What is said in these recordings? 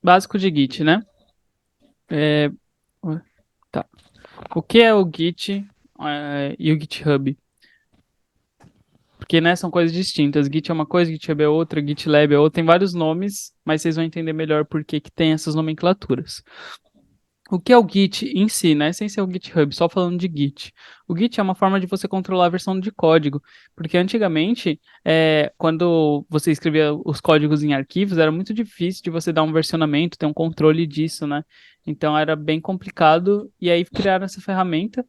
básico de Git, né? É, tá. O que é o Git e o GitHub? Porque, né, são coisas distintas. Git é uma coisa, GitHub é outra, GitLab é outra. Tem vários nomes, mas vocês vão entender melhor por que que tem essas nomenclaturas. O que é o Git em si, né? Sem ser o GitHub, só falando de Git. O Git é uma forma de você controlar a versão de código, porque antigamente, quando você escrevia os códigos em arquivos, era muito difícil de você dar um versionamento, ter um controle disso, né? Então era bem complicado, e aí criaram essa ferramenta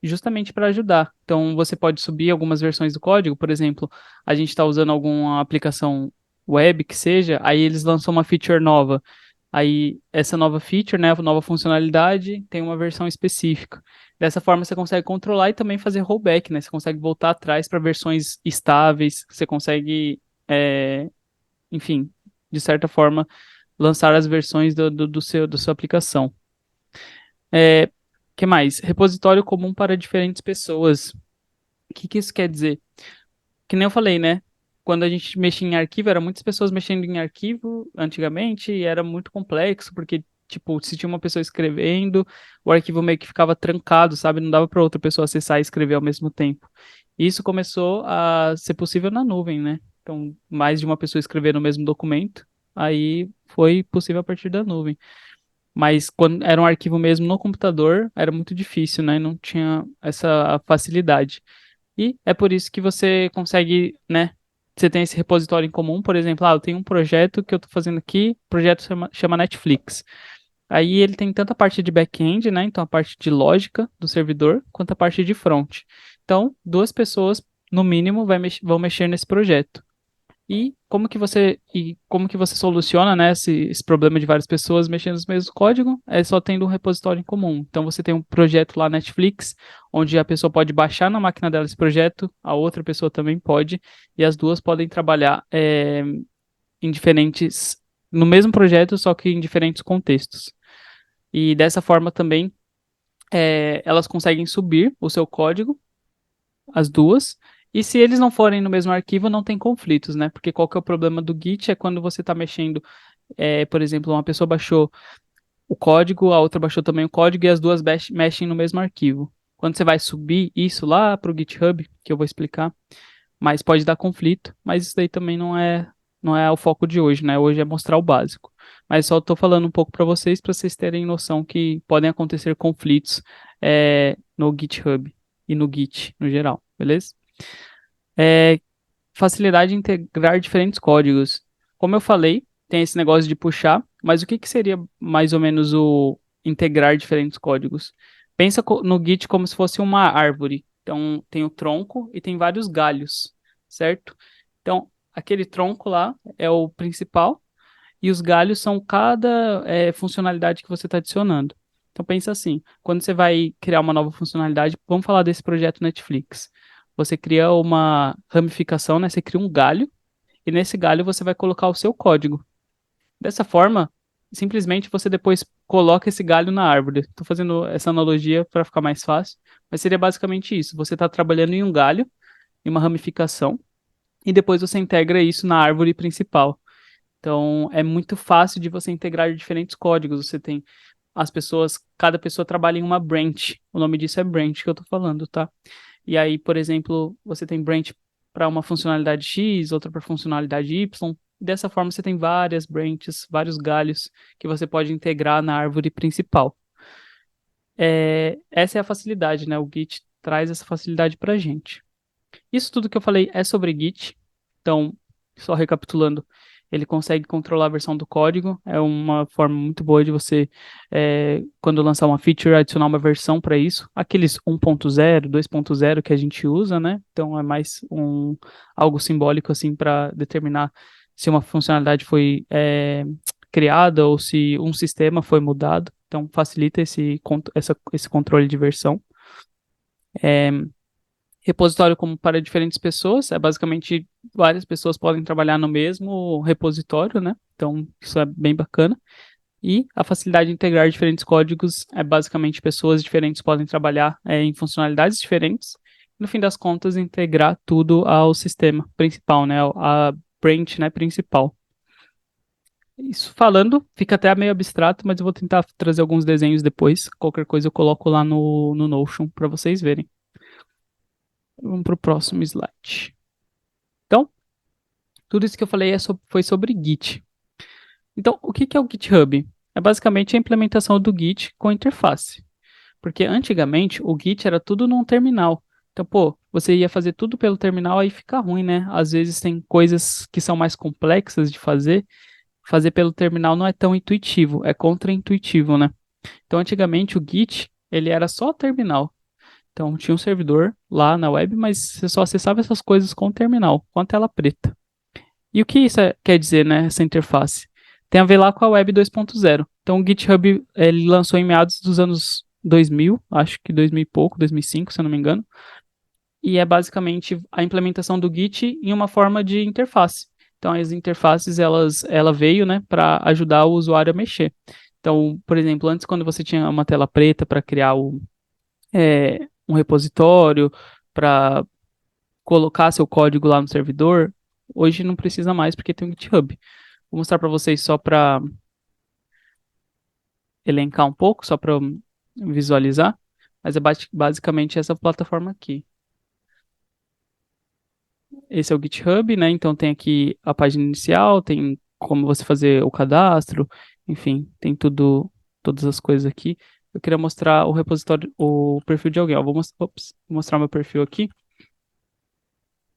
justamente para ajudar. Então você pode subir algumas versões do código, por exemplo, a gente está usando alguma aplicação web que seja, aí eles lançam uma feature nova. Aí, essa nova feature, né, a nova funcionalidade, tem uma versão específica. Dessa forma, você consegue controlar e também fazer rollback, né? Você consegue voltar atrás para versões estáveis, você consegue, enfim, de certa forma, lançar as versões da sua aplicação. Que mais? Repositório comum para diferentes pessoas. O que que isso quer dizer? Que nem eu falei, né? Quando a gente mexia em arquivo, eram muitas pessoas mexendo em arquivo antigamente e era muito complexo, porque, tipo, se tinha uma pessoa escrevendo, o arquivo meio que ficava trancado, sabe? Não dava para outra pessoa acessar e escrever ao mesmo tempo. E isso começou a ser possível na nuvem, né? Então, mais de uma pessoa escrever no mesmo documento, aí foi possível a partir da nuvem. Mas quando era um arquivo mesmo no computador, era muito difícil, né? Não tinha essa facilidade. E é por isso que você consegue, né? Você tem esse repositório em comum, por exemplo, eu tenho um projeto que eu estou fazendo aqui, o projeto chama Netflix. Aí ele tem tanto a parte de back-end, né? Então a parte de lógica do servidor, quanto a parte de front. Então, duas pessoas, no mínimo, vão mexer nesse projeto. E como que você soluciona, né, esse problema de várias pessoas mexendo no mesmo código? É só tendo um repositório em comum. Então você tem um projeto lá Netflix, onde a pessoa pode baixar na máquina dela esse projeto, a outra pessoa também pode, e as duas podem trabalhar em diferentes, no mesmo projeto, só que em diferentes contextos. E dessa forma também elas conseguem subir o seu código, as duas. E se eles não forem no mesmo arquivo, não tem conflitos, né? Porque qual que é o problema do Git? É quando você está mexendo, por exemplo, uma pessoa baixou o código, a outra baixou também o código e as duas mexem no mesmo arquivo. Quando você vai subir isso lá para o GitHub, que eu vou explicar, mas pode dar conflito, mas isso daí também não é o foco de hoje, né? Hoje é mostrar o básico. Mas só estou falando um pouco para vocês terem noção que podem acontecer conflitos no GitHub e no Git no geral, beleza? É, facilidade de integrar diferentes códigos. Como eu falei, tem esse negócio de puxar, mas o que que seria mais ou menos o integrar diferentes códigos? Pensa no Git como se fosse uma árvore. Então, tem o tronco e tem vários galhos, certo? Então, aquele tronco lá é o principal e os galhos são cada funcionalidade que você está adicionando. Então, pensa assim, quando você vai criar uma nova funcionalidade, vamos falar desse projeto Netflix. Você cria uma ramificação, né? Você cria um galho e nesse galho você vai colocar o seu código. Dessa forma, simplesmente você depois coloca esse galho na árvore. Estou fazendo essa analogia para ficar mais fácil, mas seria basicamente isso. Você está trabalhando em um galho, em uma ramificação, e depois você integra isso na árvore principal. Então, é muito fácil de você integrar diferentes códigos. Você tem as pessoas, cada pessoa trabalha em uma branch. O nome disso é branch que eu estou falando, tá? E aí, por exemplo, você tem branch para uma funcionalidade X, outra para funcionalidade Y. Dessa forma, você tem várias branches, vários galhos que você pode integrar na árvore principal. Essa é a facilidade, né? O Git traz essa facilidade para a gente. Isso tudo que eu falei é sobre Git. Então, só recapitulando, ele consegue controlar a versão do código. É uma forma muito boa de você, quando lançar uma feature, adicionar uma versão para isso. Aqueles 1.0, 2.0 que a gente usa, né? Então, é mais algo simbólico assim para determinar se uma funcionalidade foi criada ou se um sistema foi mudado. Então, facilita esse controle de versão. Repositório como para diferentes pessoas, é basicamente várias pessoas podem trabalhar no mesmo repositório, né? Então, isso é bem bacana. E a facilidade de integrar diferentes códigos é basicamente pessoas diferentes podem trabalhar em funcionalidades diferentes. No fim das contas, integrar tudo ao sistema principal, né? A branch, né, principal. Isso falando, fica até meio abstrato, mas eu vou tentar trazer alguns desenhos depois. Qualquer coisa eu coloco lá no Notion para vocês verem. Vamos para o próximo slide. Então, tudo isso que eu falei foi sobre Git. Então, o que que é o GitHub? É basicamente a implementação do Git com interface. Porque antigamente o Git era tudo num terminal. Então, pô, você ia fazer tudo pelo terminal, aí fica ruim, né? Às vezes tem coisas que são mais complexas de fazer. Fazer pelo terminal não é tão intuitivo, é contra-intuitivo, né? Então, antigamente o Git, ele era só terminal. Então, tinha um servidor lá na web, mas você só acessava essas coisas com o terminal, com a tela preta. E o que isso quer dizer, né, essa interface? Tem a ver lá com a Web 2.0. Então, o GitHub, ele lançou em meados dos anos 2000, acho que 2000 e pouco, 2005, se eu não me engano. E é basicamente a implementação do Git em uma forma de interface. Então, as interfaces, ela veio, né, para ajudar o usuário a mexer. Então, por exemplo, antes, quando você tinha uma tela preta para criar um repositório, para colocar seu código lá no servidor, hoje não precisa mais porque tem o GitHub. Vou mostrar para vocês só para elencar um pouco, só para visualizar, mas é basicamente essa plataforma aqui. Esse é o GitHub, né? Então tem aqui a página inicial, tem como você fazer o cadastro, enfim, tem tudo, todas as coisas aqui. Eu queria mostrar o repositório, o perfil de alguém. Ó, vou mostrar meu perfil aqui.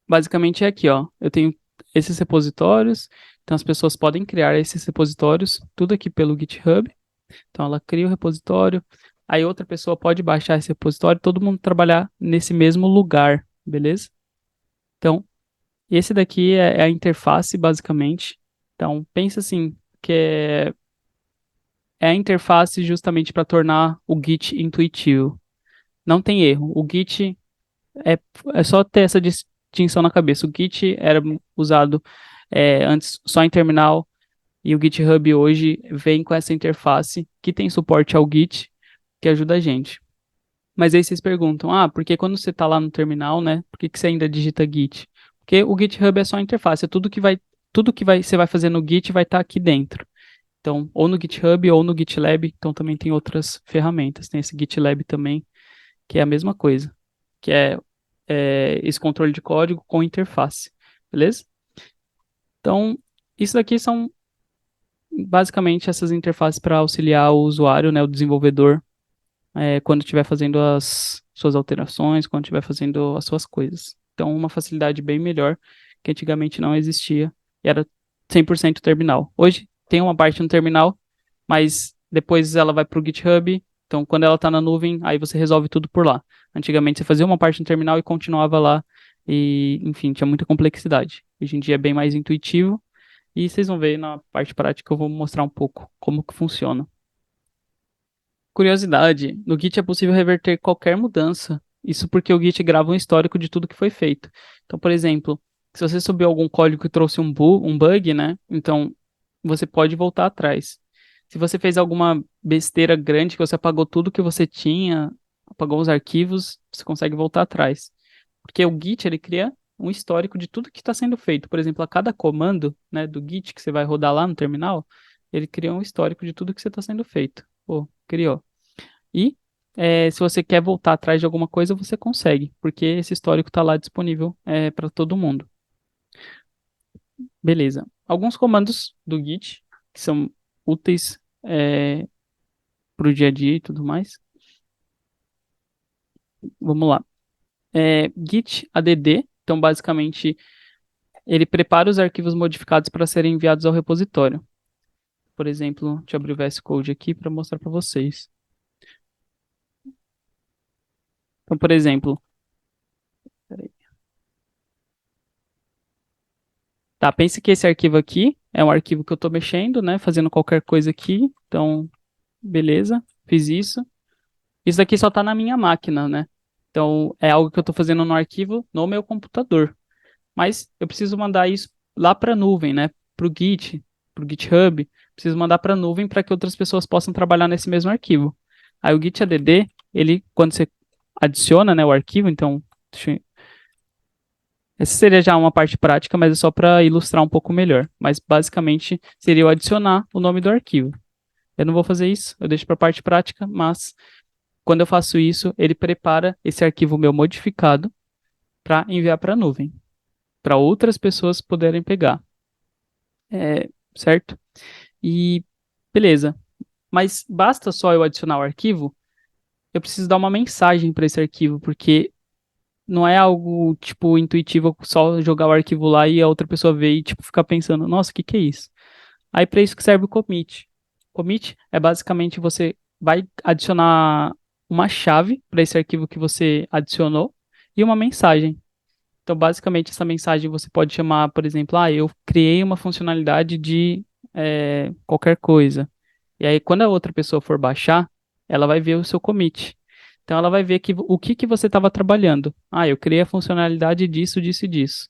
Basicamente é aqui, ó. Eu tenho esses repositórios, então as pessoas podem criar esses repositórios, tudo aqui pelo GitHub. Então ela cria o repositório, aí outra pessoa pode baixar esse repositório, todo mundo trabalhar nesse mesmo lugar, beleza? Então, esse daqui é a interface, basicamente. Então, pensa assim, que é a interface justamente para tornar o Git intuitivo. Não tem erro. O Git é, é só ter essa distinção na cabeça. O Git era usado antes só em terminal, e o GitHub hoje vem com essa interface que tem suporte ao Git, que ajuda a gente. Mas aí vocês perguntam, porque quando você está lá no terminal, né, por que que você ainda digita Git? Porque o GitHub é só a interface, é você vai fazer no Git vai estar aqui dentro. Então, ou no GitHub ou no GitLab, então também tem outras ferramentas. Tem esse GitLab também, que é a mesma coisa, que é esse controle de código com interface, beleza? Então, isso daqui são basicamente essas interfaces para auxiliar o usuário, né, o desenvolvedor, quando estiver fazendo as suas alterações, quando estiver fazendo as suas coisas. Então, uma facilidade bem melhor que antigamente não existia e era 100% terminal. Hoje tem uma parte no terminal, mas depois ela vai para o GitHub. Então, quando ela está na nuvem, aí você resolve tudo por lá. Antigamente você fazia uma parte no terminal e continuava lá. E, enfim, tinha muita complexidade. Hoje em dia é bem mais intuitivo. E vocês vão ver na parte prática, eu vou mostrar um pouco como que funciona. Curiosidade, no Git é possível reverter qualquer mudança. Isso porque o Git grava um histórico de tudo que foi feito. Então, por exemplo, se você subiu algum código que trouxe um bug, né? Então, você pode voltar atrás. Se você fez alguma besteira grande, que você apagou tudo que você tinha, apagou os arquivos, você consegue voltar atrás. Porque o Git, ele cria um histórico de tudo que está sendo feito. Por exemplo, a cada comando, né, do Git que você vai rodar lá no terminal, ele cria um histórico de tudo que você está sendo feito. Pô, criou. E se você quer voltar atrás de alguma coisa, você consegue, porque esse histórico está lá disponível para todo mundo. Beleza. Alguns comandos do Git que são úteis para o dia a dia e tudo mais. Vamos lá. Git add, então basicamente ele prepara os arquivos modificados para serem enviados ao repositório. Por exemplo, deixa eu abrir o VS Code aqui para mostrar para vocês. Então, por exemplo, peraí. Tá, pense que esse arquivo aqui é um arquivo que eu estou mexendo, né? Fazendo qualquer coisa aqui. Então, beleza, fiz isso. Isso daqui só está na minha máquina, né? Então, é algo que eu estou fazendo no arquivo no meu computador. Mas eu preciso mandar isso lá para a nuvem, né? Para o Git, para o GitHub. Preciso mandar para a nuvem para que outras pessoas possam trabalhar nesse mesmo arquivo. Aí o Git add, ele, quando você adiciona, né, o arquivo, então, deixa eu Essa seria já uma parte prática, mas é só para ilustrar um pouco melhor. Mas basicamente seria eu adicionar o nome do arquivo. Eu não vou fazer isso, eu deixo para a parte prática, mas quando eu faço isso, ele prepara esse arquivo meu modificado para enviar para a nuvem, para outras pessoas poderem pegar, certo? E beleza. Mas basta só eu adicionar o arquivo? Eu preciso dar uma mensagem para esse arquivo, porque não é algo, tipo, intuitivo só jogar o arquivo lá e a outra pessoa ver e, tipo, ficar pensando, nossa, o que que é isso? Aí para isso que serve o commit. Commit é basicamente você vai adicionar uma chave para esse arquivo que você adicionou e uma mensagem. Então, basicamente, essa mensagem você pode chamar, por exemplo, eu criei uma funcionalidade de qualquer coisa. E aí, quando a outra pessoa for baixar, ela vai ver o seu commit. Então, ela vai ver o que que você estava trabalhando. Eu criei a funcionalidade disso, disso e disso.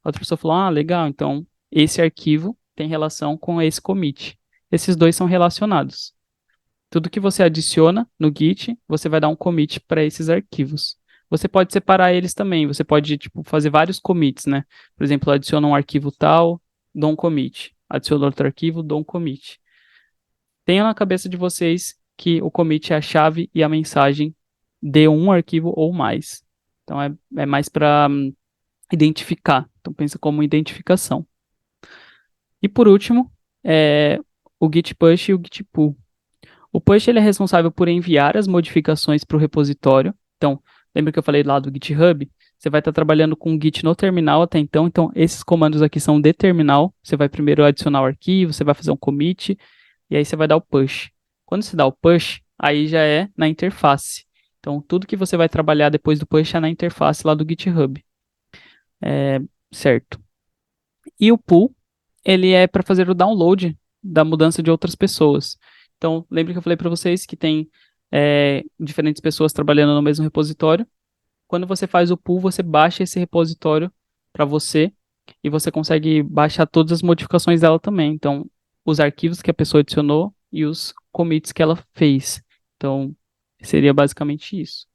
A outra pessoa falou, legal, então esse arquivo tem relação com esse commit. Esses dois são relacionados. Tudo que você adiciona no Git, você vai dar um commit para esses arquivos. Você pode separar eles também, você pode tipo, fazer vários commits, né? Por exemplo, adiciona um arquivo tal, dou um commit. Adiciona outro arquivo, dou um commit. Tenha na cabeça de vocês que o commit é a chave e a mensagem de um arquivo ou mais. Então é mais para identificar. Então pensa como identificação. E por último, o Git push e o Git pull. O push ele é responsável por enviar as modificações para o repositório. Então, lembra que eu falei lá do GitHub? Você vai estar trabalhando com o Git no terminal até então. Então, esses comandos aqui são de terminal. Você vai primeiro adicionar o arquivo, você vai fazer um commit, e aí você vai dar o push. Quando você dá o push, aí já é na interface. Então, tudo que você vai trabalhar depois do push é na interface lá do GitHub. Certo. E o pull, ele é para fazer o download da mudança de outras pessoas. Então, lembre que eu falei para vocês que tem diferentes pessoas trabalhando no mesmo repositório. Quando você faz o pull, você baixa esse repositório para você e você consegue baixar todas as modificações dela também. Então, os arquivos que a pessoa adicionou e os commits que ela fez. Então, seria basicamente isso.